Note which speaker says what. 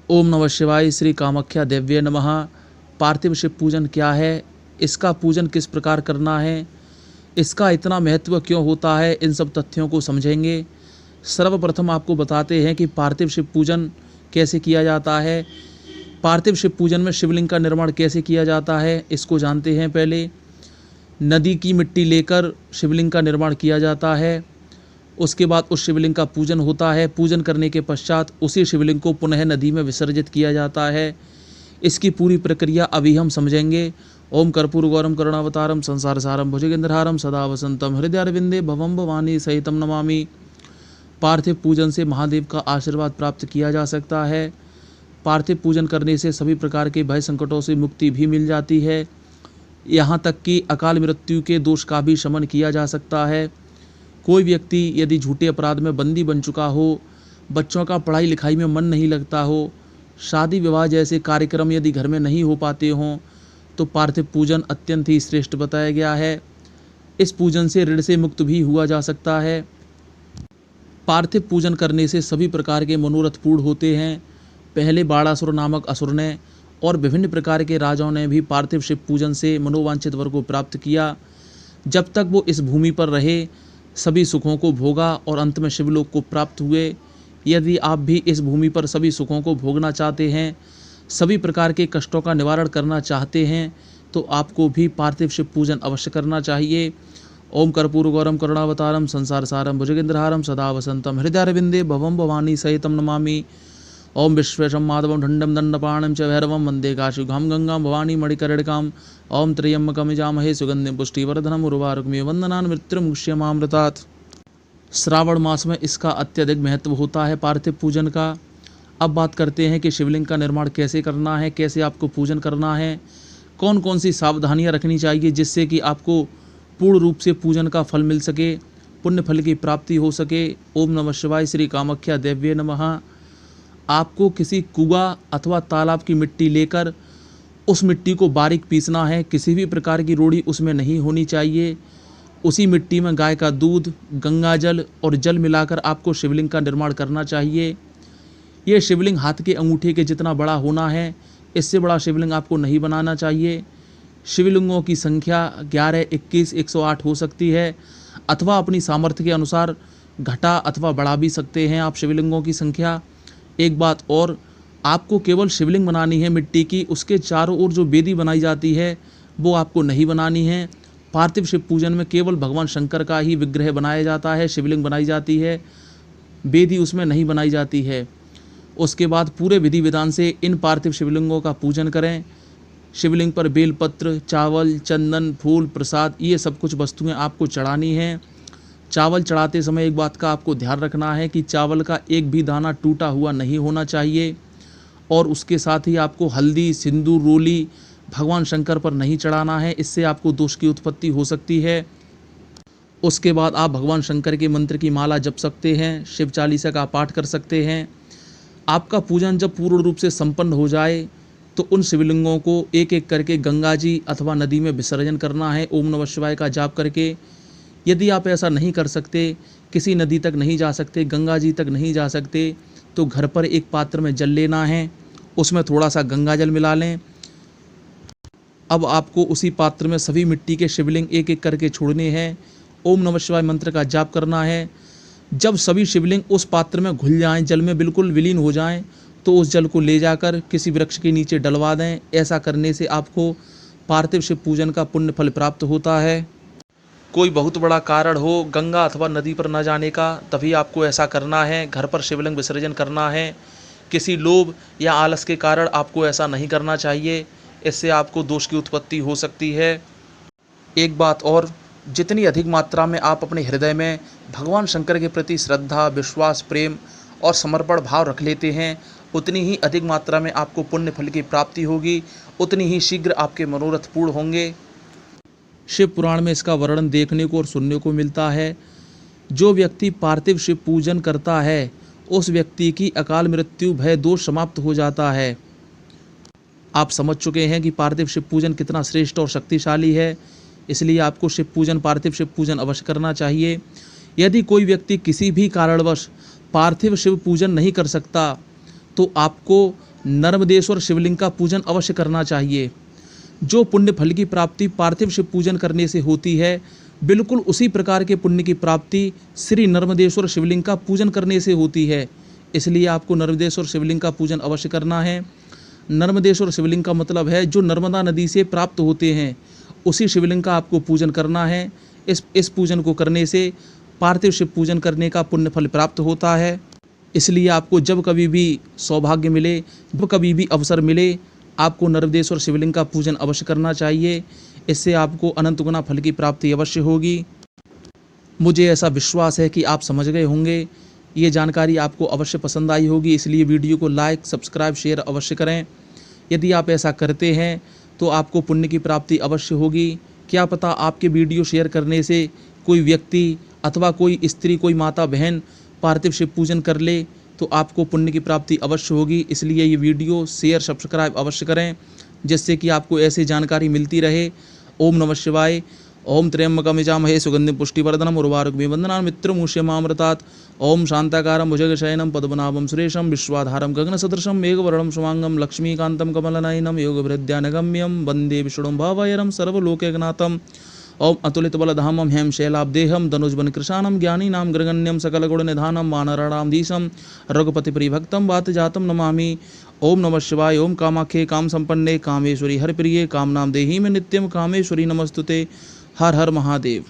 Speaker 1: ओम नमः शिवाय। श्री कामाख्या देव्ये नमः। पार्थिव शिव पूजन क्या है, इसका पूजन किस प्रकार करना है, इसका इतना महत्व क्यों होता है, इन सब तथ्यों को समझेंगे। सर्वप्रथम आपको बताते हैं कि पार्थिव शिव पूजन कैसे किया जाता है। पार्थिव शिव पूजन में शिवलिंग का निर्माण कैसे किया जाता है, इसको जानते हैं। पहले नदी की मिट्टी लेकर शिवलिंग का निर्माण किया जाता है। उसके बाद उस शिवलिंग का पूजन होता है। पूजन करने के पश्चात उसी शिवलिंग को पुनः नदी में विसर्जित किया जाता है। इसकी पूरी प्रक्रिया अभी हम समझेंगे। ओम कर्पूरगौरम करुणावतारम संसार सारम भुजगेंद्रहारम सदा वसंतम हृदयारविंदे भवम भवानी सहितम नमामि। पार्थिव पूजन से महादेव का आशीर्वाद प्राप्त किया जा सकता है। पार्थिव पूजन करने से सभी प्रकार के भय संकटों से मुक्ति भी मिल जाती है। यहाँ तक कि अकाल मृत्यु के दोष का भी शमन किया जा सकता है। कोई व्यक्ति यदि झूठे अपराध में बंदी बन चुका हो, बच्चों का पढ़ाई लिखाई में मन नहीं लगता हो, शादी विवाह जैसे कार्यक्रम यदि घर में नहीं हो पाते हों, तो पार्थिव पूजन अत्यंत ही श्रेष्ठ बताया गया है। इस पूजन से ऋण से मुक्त भी हुआ जा सकता है। पार्थिव पूजन करने से सभी प्रकार के मनोरथ पूर्ण होते हैं। पहले बाणासुर नामक असुर ने और विभिन्न प्रकार के राजाओं ने भी पार्थिव शिव पूजन से मनोवांछित वर को प्राप्त किया। जब तक वो इस भूमि पर रहे, सभी सुखों को भोगा और अंत में शिवलोक को प्राप्त हुए। यदि आप भी इस भूमि पर सभी सुखों को भोगना चाहते हैं, सभी प्रकार के कष्टों का निवारण करना चाहते हैं, तो आपको भी पार्थिव शिव पूजन अवश्य करना चाहिए। ओम कर्पूरगौरम करुणावतारम संसार सारम भुजगेंद्रहारम सदा वसंतम हृदयारविंदे भवम भवानी सहितम नमामि। ओम विश्वेशम माधवम दंडम दंडपाणम च भैरवम वंदे काशीघाम गंगाम भवानी मणिकर्णिकाम। ओम त्र्यंबकम यजामहे सुगंधिम पुष्टिवर्धनम उर्वारुकमिव वंदनान् मृत्युर्मुक्ष्यमामृतात्। श्रावण मास में इसका अत्यधिक महत्व होता है पार्थिव पूजन का। अब बात करते हैं कि शिवलिंग का निर्माण कैसे करना है, कैसे आपको पूजन करना है, कौन कौन सी सावधानियां रखनी चाहिए जिससे कि आपको पूर्ण रूप से पूजन का फल मिल सके, पुण्य फल की प्राप्ति हो सके। ओम नमः शिवाय। श्री कामाख्या देव्ये नमः। आपको किसी कुआं अथवा तालाब की मिट्टी लेकर उस मिट्टी को बारीक पीसना है। किसी भी प्रकार की रोड़ी उसमें नहीं होनी चाहिए। उसी मिट्टी में गाय का दूध, गंगा जल और जल मिलाकर आपको शिवलिंग का निर्माण करना चाहिए। ये शिवलिंग हाथ के अंगूठे के जितना बड़ा होना है, इससे बड़ा शिवलिंग आपको नहीं बनाना चाहिए। शिवलिंगों की संख्या 11, 21, 108 हो सकती है, अथवा अपनी सामर्थ्य के अनुसार घटा अथवा बढ़ा भी सकते हैं आप शिवलिंगों की संख्या। एक बात और, आपको केवल शिवलिंग बनानी है मिट्टी की, उसके चारों ओर जो वेदी बनाई जाती है वो आपको नहीं बनानी है। पार्थिव शिव पूजन में केवल भगवान शंकर का ही विग्रह बनाया जाता है, शिवलिंग बनाई जाती है, वेदी उसमें नहीं बनाई जाती है। उसके बाद पूरे विधि विधान से इन पार्थिव शिवलिंगों का पूजन करें। शिवलिंग पर बेलपत्र, चावल, चंदन, फूल, प्रसाद, ये सब कुछ वस्तुएं आपको चढ़ानी हैं। चावल चढ़ाते समय एक बात का आपको ध्यान रखना है कि चावल का एक भी दाना टूटा हुआ नहीं होना चाहिए। और उसके साथ ही आपको हल्दी, सिंदूर, रोली भगवान शंकर पर नहीं चढ़ाना है, इससे आपको दोष की उत्पत्ति हो सकती है। उसके बाद आप भगवान शंकर के मंत्र की माला जप सकते हैं, शिव चालीसा का पाठ कर सकते हैं। आपका पूजन जब पूर्ण रूप से संपन्न हो जाए तो उन शिवलिंगों को एक एक करके गंगा जी अथवा नदी में विसर्जन करना है ओम नमः शिवाय का जाप करके। यदि आप ऐसा नहीं कर सकते, किसी नदी तक नहीं जा सकते, गंगा जी तक नहीं जा सकते, तो घर पर एक पात्र में जल लेना है, उसमें थोड़ा सा गंगा जल मिला लें। अब आपको उसी पात्र में सभी मिट्टी के शिवलिंग एक एक करके छोड़ने हैं। ओम नमः शिवाय मंत्र का जाप करना है। जब सभी शिवलिंग उस पात्र में घुल जाएं, जल में बिल्कुल विलीन हो जाएं, तो उस जल को ले जाकर किसी वृक्ष के नीचे डलवा दें। ऐसा करने से आपको पार्थिव शिव पूजन का पुण्य फल प्राप्त होता है। कोई बहुत बड़ा कारण हो गंगा अथवा नदी पर न जाने का, तभी आपको ऐसा करना है, घर पर शिवलिंग विसर्जन करना है। किसी लोभ या आलस के कारण आपको ऐसा नहीं करना चाहिए, इससे आपको दोष की उत्पत्ति हो सकती है। एक बात और, जितनी अधिक मात्रा में आप अपने हृदय में भगवान शंकर के प्रति श्रद्धा, विश्वास, प्रेम और समर्पण भाव रख लेते हैं, उतनी ही अधिक मात्रा में आपको पुण्य फल की प्राप्ति होगी, उतनी ही शीघ्र आपके मनोरथ पूर्ण होंगे। शिव पुराण में इसका वर्णन देखने को और सुनने को मिलता है। जो व्यक्ति पार्थिव शिव पूजन करता है, उस व्यक्ति की अकाल मृत्यु भय दोष समाप्त हो जाता है। आप समझ चुके हैं कि पार्थिव शिव पूजन कितना श्रेष्ठ और शक्तिशाली है, इसलिए आपको शिव पूजन, पार्थिव शिव पूजन अवश्य करना चाहिए। यदि कोई व्यक्ति किसी भी कारणवश पार्थिव शिव पूजन नहीं कर सकता, तो आपको नर्मदेश्वर शिवलिंग का पूजन अवश्य करना चाहिए। जो पुण्य फल की प्राप्ति पार्थिव शिव पूजन करने से होती है, बिल्कुल उसी प्रकार के पुण्य की प्राप्ति श्री नर्मदेश्वर शिवलिंग का पूजन करने से होती है। इसलिए आपको नर्मदेश्वर शिवलिंग का पूजन अवश्य करना है। नर्मदेश्वर शिवलिंग का मतलब है जो नर्मदा नदी से प्राप्त होते हैं, उसी शिवलिंग का आपको पूजन करना है। इस पूजन को करने से पार्थिव शिव पूजन करने का पुण्य फल प्राप्त होता है। इसलिए आपको जब कभी भी सौभाग्य मिले, जब कभी भी अवसर मिले, आपको नर्मदेश्वर शिवलिंग का पूजन अवश्य करना चाहिए। इससे आपको अनंत गुना फल की प्राप्ति अवश्य होगी। मुझे ऐसा विश्वास है कि आप समझ गए होंगे। ये जानकारी आपको अवश्य पसंद आई होगी, इसलिए वीडियो को लाइक, सब्सक्राइब, शेयर अवश्य करें। यदि आप ऐसा करते हैं तो आपको पुण्य की प्राप्ति अवश्य होगी। क्या पता आपके वीडियो शेयर करने से कोई व्यक्ति अथवा कोई स्त्री, कोई माता बहन पार्थिव शिव पूजन कर ले तो आपको पुण्य की प्राप्ति अवश्य होगी। इसलिए ये वीडियो शेयर, सब्सक्राइब अवश्य करें, जिससे कि आपको ऐसी जानकारी मिलती रहे। ओम नमः शिवाय। ओम त्र्यंबकम यजामहे सुगंधिं पुष्टिवर्धनम् उर्वारुकमिव बन्धनान् मित्रमुष्यमामृतात्। ओम शांताकारं भुजगशयनं पद्मनाभं सुरेशं विश्वाधारं गगनसदृशं मेघवर्णं शुभांगं लक्ष्मीकान्तं कमलनयनं योगभृद्यानगम्यं वन्दे विष्णुं भवभयहरं सर्वलोकैकनाथम्। ओम अतुलितबलधामं हेम शैलाब्देहं धनुजवनकृशानं ज्ञानीनां ग्रगण्यं सकलगुणनिधानं वानराणामधीशं रघुपतिप्रियभक्तं वातजातं नमामि। ओम नमः शिवाय। ओम कामाख्ये काम संपन्ने कामेश्वरी हरप्रिये कामनाम देहि में नित्यम कामेश्वरी नमस्तुते। हर हर महादेव।